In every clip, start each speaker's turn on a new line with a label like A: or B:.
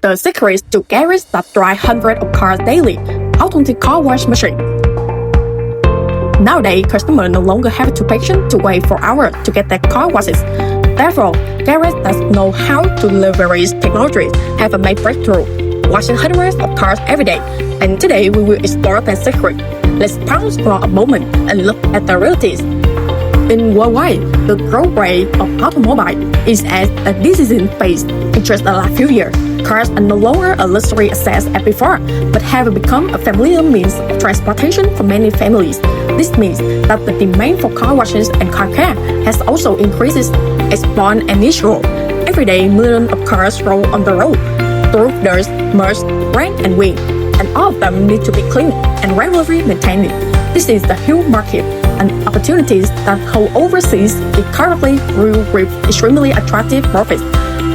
A: The secret to garages that drive hundreds of cars daily. Automatic car wash machine. Nowadays, customers no longer have to patient to wait for hours to get their car washes. Therefore, garages that know how to leverage technology have made breakthrough, washing hundreds of cars every day. And today we will explore that secret. Let's pause for a moment and look at the realities. In worldwide, the growth rate of automobile is at a decent pace. In just the last few years, cars are no longer a luxury asset as before, but have become a familiar means of transportation for many families. This means that the demand for car washes and car care has also increased exponentially. Every day, millions of cars roll on the road through dust, mud, rain, and wind, and all of them need to be cleaned and regularly maintained. This is the huge market and opportunities that hold overseas it currently grew with extremely attractive profits.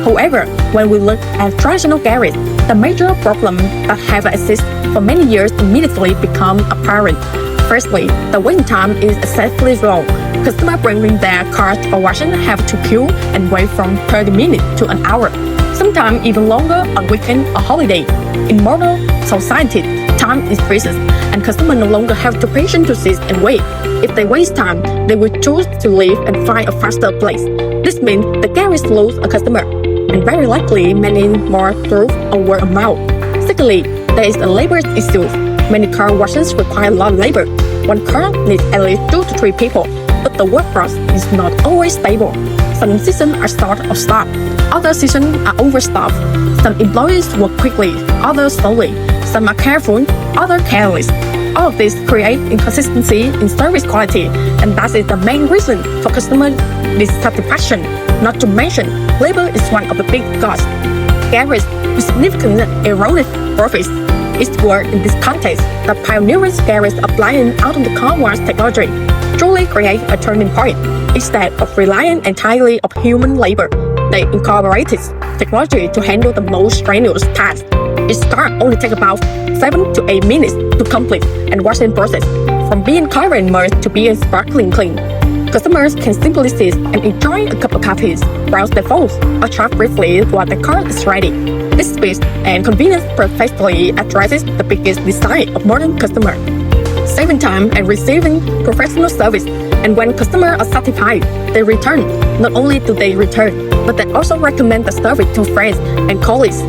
A: However, when we look at traditional garages, the major problems that have existed for many years immediately become apparent. Firstly, the waiting time is excessively long. Customers bringing their cars for washing have to queue and wait from 30 minutes to an hour, sometimes even longer on weekend or holiday. In modern society, time is precious, and customers no longer have the patience to sit and wait. If they waste time, they will choose to leave and find a faster place. This means the garage loses a customer, and very likely many more through a word of mouth. Secondly, there is a labor issue. Many car washes require a lot of labor. One car needs at least 2 to 3 people, but the workforce is not always stable. Some seasons are short of staff, other seasons are overstaffed. Some employees work quickly, others slowly. Some are careful, others careless. All of this creates inconsistency in service quality, and that is the main reason for customer dissatisfaction. Not to mention, labor is one of the big costs. Garages with significant eroded profits. It's worth in this context that pioneering garage applying automatic car wash technology truly create a turning point. Instead of relying entirely on human labor, they incorporated technology to handle the most strenuous tasks. Each car only takes about 7 to 8 minutes to complete and washing process, from being covered in mud to being sparkling clean. Customers can simply sit and enjoy a cup of coffee, browse their phones, or chat briefly while the car is ready. This speed and convenience perfectly addresses the biggest desire of modern customers, saving time and receiving professional service. And when customers are satisfied, they return. Not only do they return, but they also recommend the service to friends and colleagues.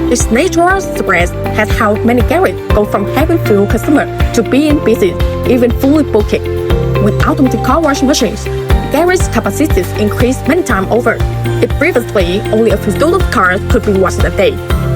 A: This natural spread has helped many garages go from having few customers to being busy, even fully booked. With automatic car wash machines, garage capacities increase many times over. If previously only a few dozen cars could be washed a day,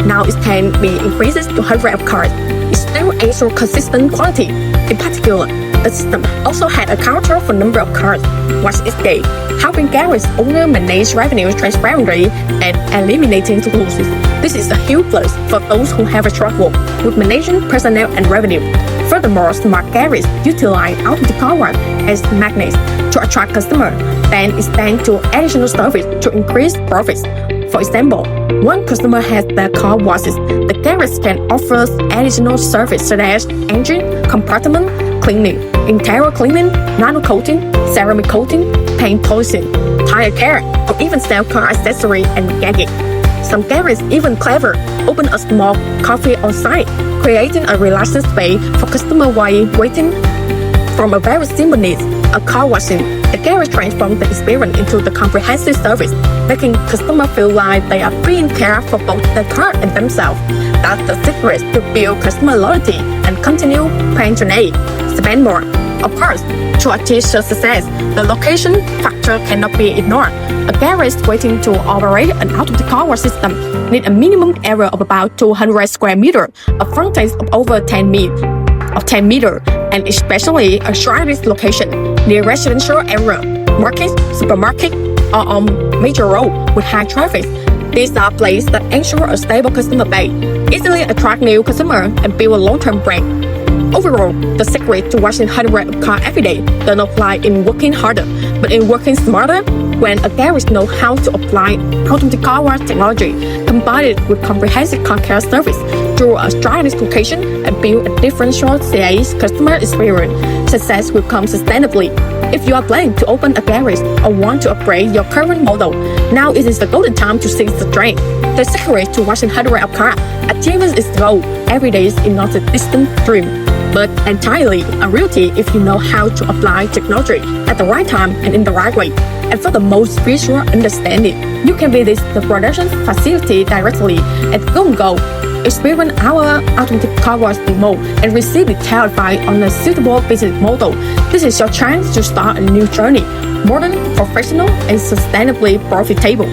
A: now it can be increased to hundreds of cars. It still ensures consistent quality. In particular, the system also had a counter for number of cars washed each day, helping garage owners manage revenue transparently and eliminating losses. This is a huge plus for those who have a struggle with managing personnel and revenue. Furthermore, smart garages utilize automatic car wash as magnets to attract customers, then extend to additional service to increase profits. For example, one customer has their car washes, the garage can offer additional service such as engine, compartment cleaning, interior cleaning, nano coating, ceramic coating, paint polishing, tire care, or even sell car accessories and gadgets. Some garages even clever open a small cafe on site, creating a relaxing space for customers while waiting. From a very simple need, a car washing, the garage transforms the experience into the comprehensive service, making customers feel like they are being cared for both their car and themselves. That's the secret to build customer loyalty and continue patronage. Spend more. Of course, to achieve success, the location factor cannot be ignored. A garage waiting to operate an automatic car wash system needs a minimum area of about 200 square meters, a frontage of over 10 meters, and especially a strategic location near residential area, market, supermarket, or on major road with high traffic. These are places that ensure a stable customer base, easily attract new customers, and build a long-term brand. Overall, the secret to washing hundreds of cars every day does not lie in working harder, but in working smarter, When a garage knows how to apply automatic car wash technology, combine it with comprehensive car care service through a stylish location and build a differential CA's customer experience, success will come sustainably. If you are planning to open a garage or want to upgrade your current model, now it is the golden time to seize the trend. The secret to washing hundreds of cars, achieving its goal every day is not a distant dream, but entirely a reality if you know how to apply technology at the right time and in the right way. And for the most visual understanding, you can visit the production facility directly at Go&Go. Experience our automatic car wash demo and receive detailed advice on a suitable business model. This is your chance to start a new journey, modern, professional, and sustainably profitable.